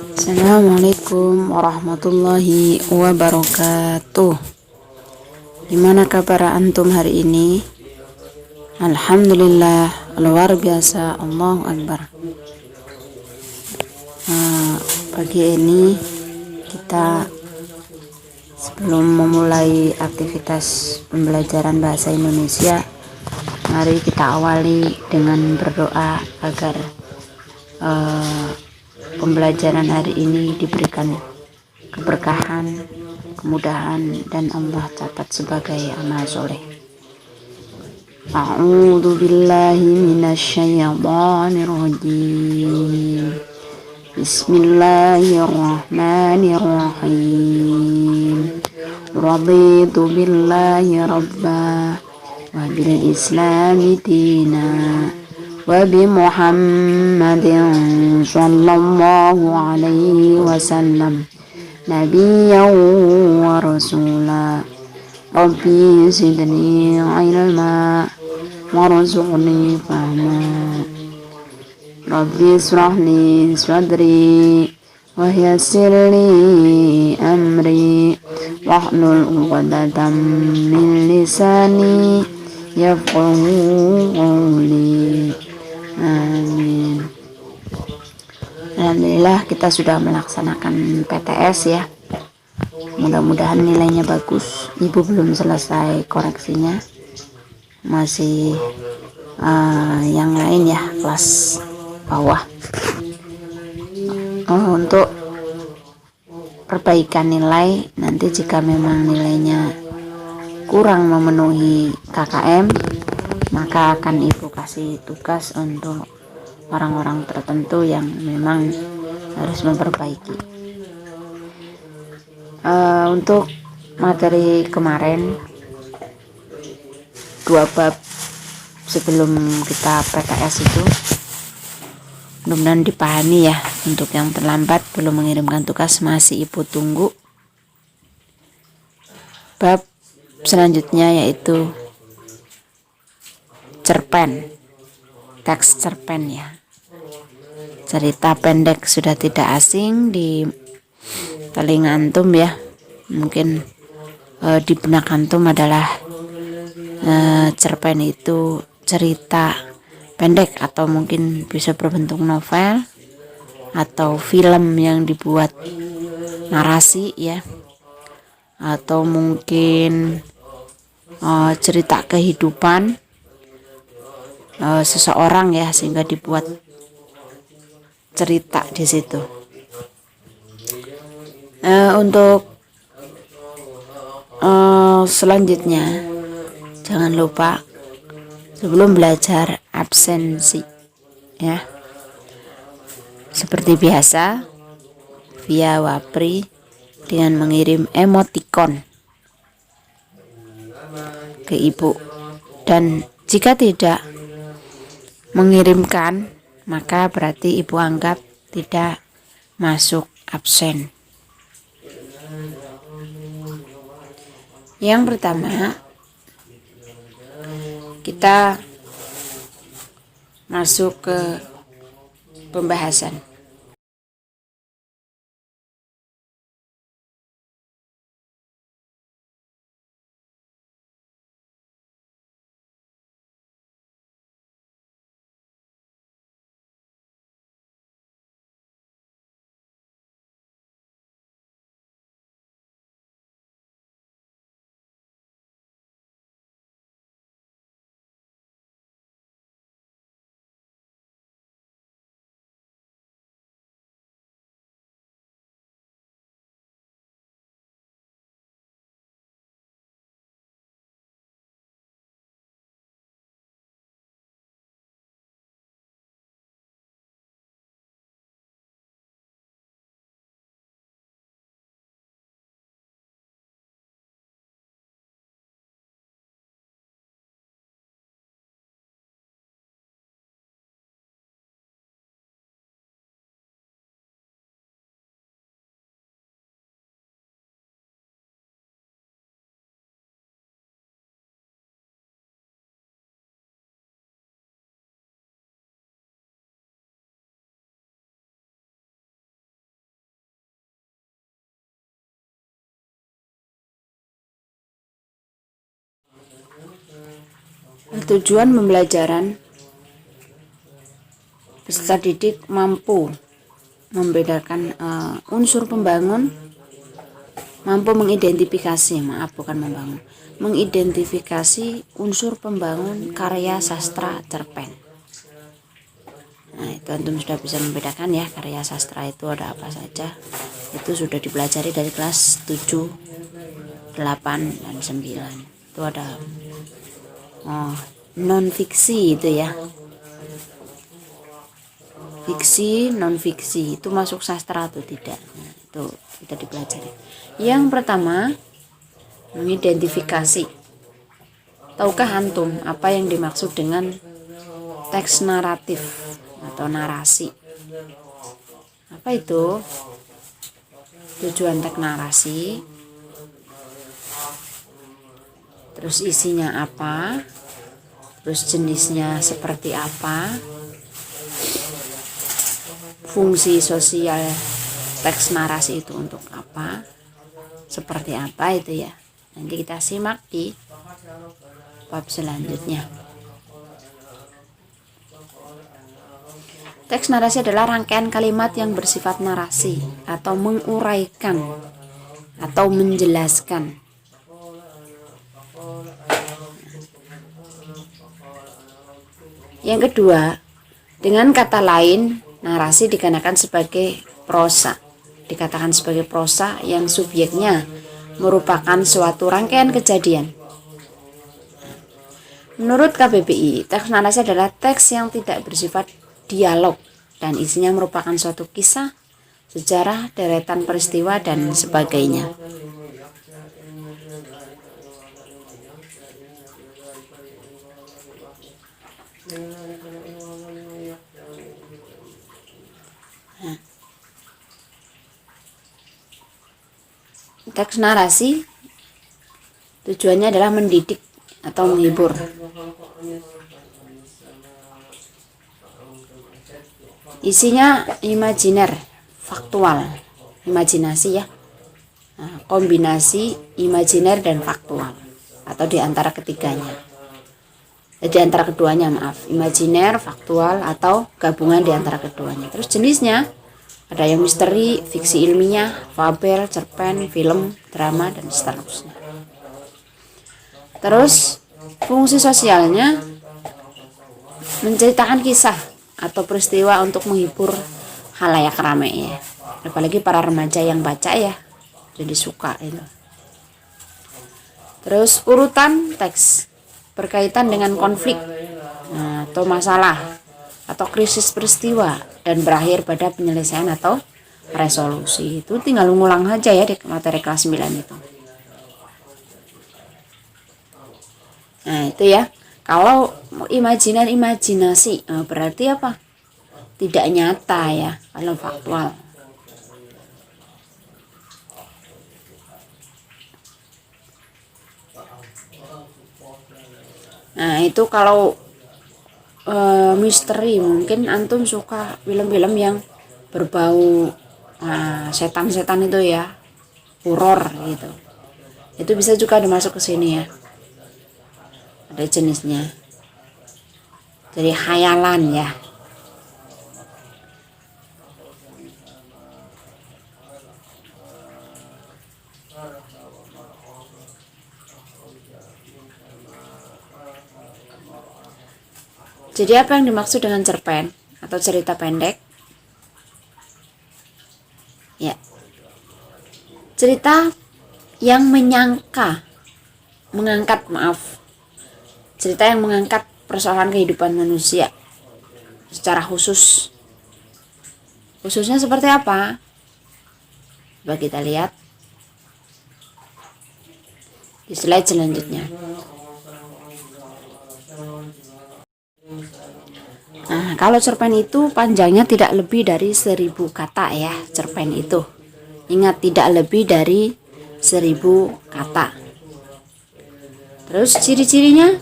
Assalamualaikum warahmatullahi wabarakatuh. Gimana kabar antum hari ini? Alhamdulillah, luar biasa, Allahu Akbar. Pagi ini kita sebelum memulai aktivitas pembelajaran bahasa Indonesia, mari kita awali dengan berdoa agar pembelajaran hari ini diberikan keberkahan, kemudahan, dan Allah catat sebagai amal soleh. A'udzu billahi minasyaitonir rajim. Bismillahirrahmanirrahim. Raditu billahi rabba wa bil islami dina wa bi Muhammadin sallallahu alaihi wasallam nabiyyan wa rasula. Rabbi zidni ilma warzuqni fahma. Rabbi israh li sadri wa yassir li amri wahlul 'uqdatam min lisani yafqahu qawli. Amin. Alhamdulillah kita sudah melaksanakan PTS ya. Mudah-mudahan nilainya bagus. Ibu belum selesai koreksinya, masih yang lain ya, kelas bawah. Untuk perbaikan nilai, nanti jika memang nilainya kurang memenuhi KKM, maka akan ibu kasih tugas untuk orang-orang tertentu yang memang harus memperbaiki. Untuk materi kemarin, 2 bab sebelum kita PTS itu mudah-mudahan dipahami ya. Untuk yang terlambat belum mengirimkan tugas, masih ibu tunggu. Bab selanjutnya yaitu cerpen, teks cerpen ya. Cerita pendek sudah tidak asing di telinga antum ya. Mungkin di benak antum adalah cerpen itu cerita pendek, atau mungkin bisa berbentuk novel atau film yang dibuat narasi ya, atau mungkin cerita kehidupan seseorang ya, sehingga dibuat cerita di situ. Untuk selanjutnya, jangan lupa sebelum belajar absensi ya. Seperti biasa, via Wapri dengan mengirim emoticon ke ibu, dan jika tidak mengirimkan, maka berarti ibu anggap tidak masuk absen. Yang pertama, kita masuk ke pembahasan. Tujuan pembelajaran, peserta didik mampu membedakan unsur pembangun, mampu mengidentifikasi unsur pembangun karya sastra cerpen. Nah, itu antum sudah bisa membedakan ya, karya sastra itu ada apa saja. Itu sudah dipelajari dari kelas 7, 8, dan 9. Itu ada non fiksi itu ya. Fiksi, non fiksi itu masuk sastra atau tidak. Nah, itu kita dipelajari. Yang pertama, mengidentifikasi. Tahukah antum apa yang dimaksud dengan teks naratif atau narasi? Apa itu? Tujuan teks narasi, terus isinya apa, terus jenisnya seperti apa, fungsi sosial teks narasi itu untuk apa, seperti apa itu ya. Nanti kita simak di bab selanjutnya. Teks narasi adalah rangkaian kalimat yang bersifat narasi atau menguraikan atau menjelaskan. Yang kedua, dengan kata lain, narasi dikatakan sebagai prosa. Dikatakan sebagai prosa yang subjeknya merupakan suatu rangkaian kejadian. Menurut KBBI, teks narasi adalah teks yang tidak bersifat dialog dan isinya merupakan suatu kisah, sejarah, deretan peristiwa, dan sebagainya. Teks narasi tujuannya adalah mendidik atau menghibur. Isinya imajiner, faktual, imajinasi ya. Kombinasi imajiner dan faktual atau di antara ketiganya. Di antara keduanya, imajiner, faktual, atau gabungan di antara keduanya. Terus jenisnya ada yang misteri, fiksi ilmiah, fabel, cerpen, film, drama, dan seterusnya. Terus fungsi sosialnya menceritakan kisah atau peristiwa untuk menghibur khalayak ramai ya. Apalagi para remaja yang baca ya, jadi suka itu. Terus urutan teks berkaitan dengan konflik atau masalah atau krisis peristiwa dan berakhir pada penyelesaian atau resolusi. Itu tinggal ngulang aja ya di materi kelas 9 itu. Nah itu ya, kalau imajinasi berarti apa? Tidak nyata ya, kalau faktual. Nah itu kalau misteri, mungkin antum suka film-film yang berbau setan-setan itu ya, horor gitu. Itu bisa juga dimasuk ke sini ya. Ada jenisnya. Jadi khayalan ya. Jadi apa yang dimaksud dengan cerpen atau cerita pendek? Ya. Cerita yang cerita yang mengangkat persoalan kehidupan manusia secara khusus. Khususnya seperti apa? Coba kita lihat di slide selanjutnya. Nah, kalau cerpen itu panjangnya tidak lebih dari 1000 kata ya, cerpen itu. Ingat, tidak lebih dari 1000 kata. Terus ciri-cirinya,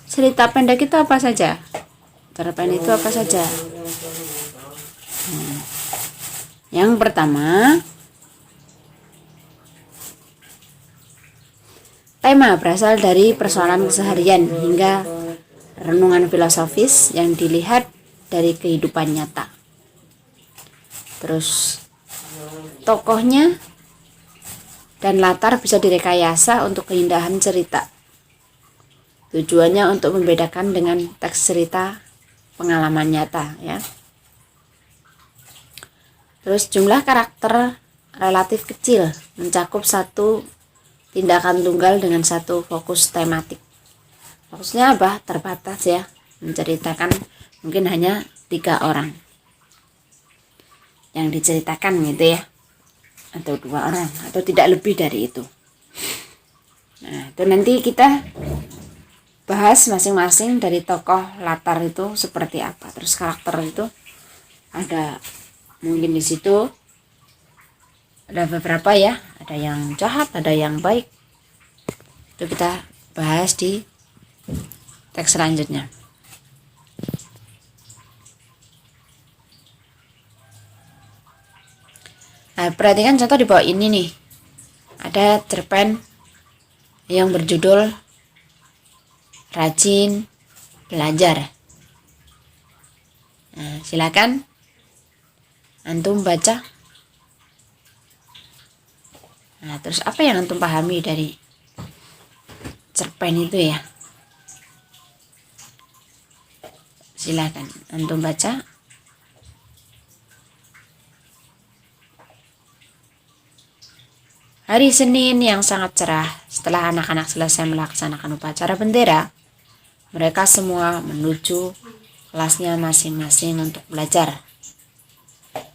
cerita pendek itu apa saja? Cerpen itu apa saja? Yang pertama, tema berasal dari persoalan keseharian hingga renungan filosofis yang dilihat dari kehidupan nyata. Terus tokohnya dan latar bisa direkayasa untuk keindahan cerita. Tujuannya untuk membedakan dengan teks cerita pengalaman nyata ya. Terus jumlah karakter relatif kecil, mencakup satu tindakan tunggal dengan satu fokus tematik. Fokusnya apa? Terbatas ya, menceritakan mungkin hanya 3 orang yang diceritakan gitu ya, atau 2 orang, atau tidak lebih dari itu. Nah, itu nanti kita bahas masing-masing dari tokoh latar itu seperti apa. Terus karakter itu ada mungkin di situ ada beberapa ya, ada yang jahat, ada yang baik. Itu kita bahas di teks selanjutnya. Nah, perhatikan contoh di bawah ini nih. Ada cerpen yang berjudul Rajin Belajar. Nah, silakan antum baca. Nah, terus apa yang antum pahami dari cerpen itu ya? Silakan antum baca. Hari Senin yang sangat cerah. Setelah anak-anak selesai melaksanakan upacara bendera, mereka semua menuju kelasnya masing-masing untuk belajar.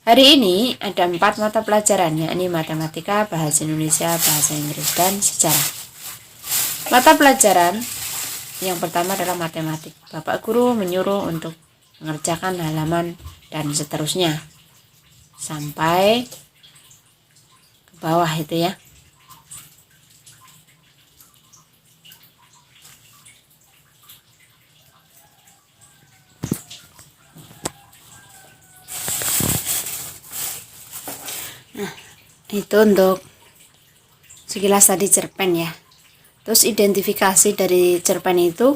Hari ini ada 4 mata pelajaran, yakni matematika, bahasa Indonesia, bahasa Inggris, dan sejarah. Mata pelajaran yang pertama adalah matematik. Bapak guru menyuruh untuk mengerjakan halaman dan seterusnya sampai ke bawah itu ya. Nah, itu untuk sekilas tadi cerpen ya. Terus identifikasi dari cerpen itu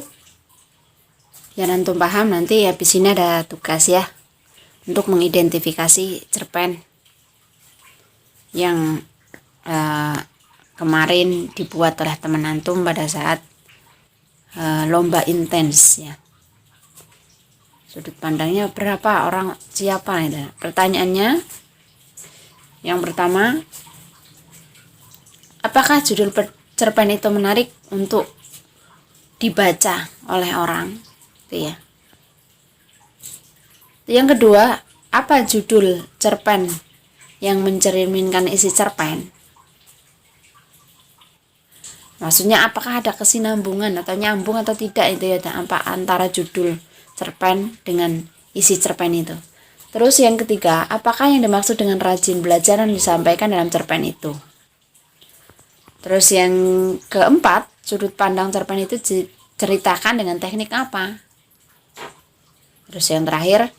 yang antum paham, nanti habis ini ada tugas ya untuk mengidentifikasi cerpen yang kemarin dibuat oleh teman antum pada saat lomba intens ya. Sudut pandangnya berapa, orang siapa itu. Pertanyaannya yang pertama, apakah judul cerpen itu menarik untuk dibaca oleh orang? Itu ya. Yang kedua, apa judul cerpen yang mencerminkan isi cerpen? Maksudnya apakah ada kesinambungan atau nyambung atau tidak itu ya, antara judul cerpen dengan isi cerpen itu. Terus yang ketiga, apakah yang dimaksud dengan rajin belajar yang disampaikan dalam cerpen itu? Terus yang keempat, sudut pandang cerpen itu diceritakan dengan teknik apa? Terus yang terakhir,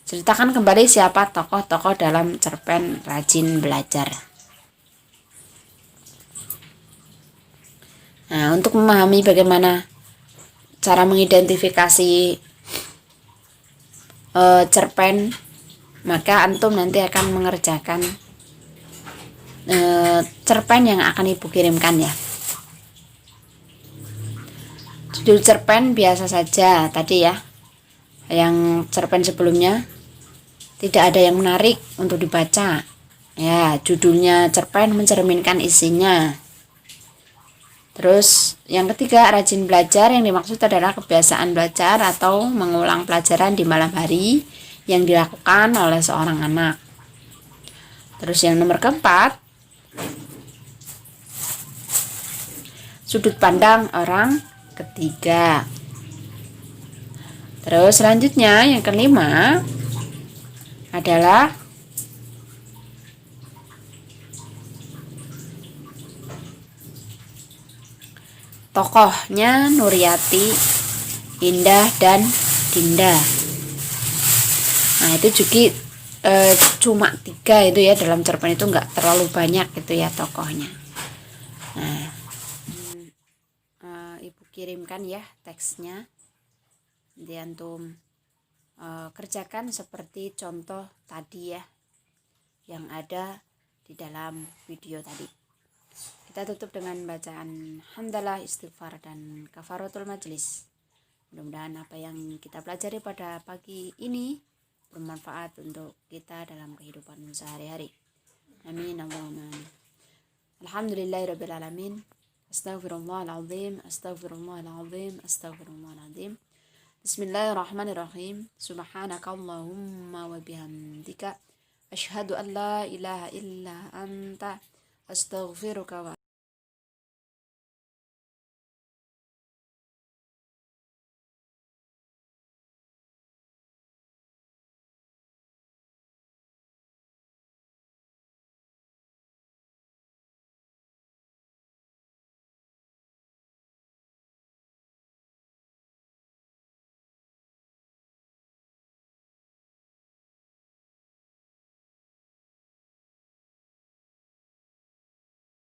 ceritakan kembali siapa tokoh-tokoh dalam cerpen Rajin Belajar. Nah, untuk memahami bagaimana cara mengidentifikasi cerpen, maka antum nanti akan mengerjakan cerpen yang akan ibu kirimkan ya. Judul cerpen biasa saja tadi ya, yang cerpen sebelumnya tidak ada yang menarik untuk dibaca ya. Judulnya cerpen mencerminkan isinya. Terus yang ketiga, rajin belajar, yang dimaksud adalah kebiasaan belajar atau mengulang pelajaran di malam hari yang dilakukan oleh seorang anak. Terus yang nomor keempat, sudut pandang orang ketiga. Terus selanjutnya yang kelima adalah tokohnya Nuryati, Indah, dan Dinda. Nah, itu juga cuma 3 itu ya, dalam cerpen itu nggak terlalu banyak gitu ya tokohnya. Nah, ibu kirimkan ya teksnya. Nanti antum kerjakan seperti contoh tadi ya, yang ada di dalam video tadi. Kita tutup dengan bacaan hamdalah, istighfar, dan kafaratul majlis. Mudah-mudahan apa yang kita pelajari pada pagi ini bermanfaat untuk kita dalam kehidupan sehari-hari. Amin, Allahumma amin. Alhamdulillahirabbil alamin. Astaghfirullahaladzim, astaghfirullahaladzim, astaghfirullahaladzim. Bismillahirrahmanirrahim. Subhanakallahumma wa bihamdika asyhadu an la ilaha illa anta astaghfiruka wa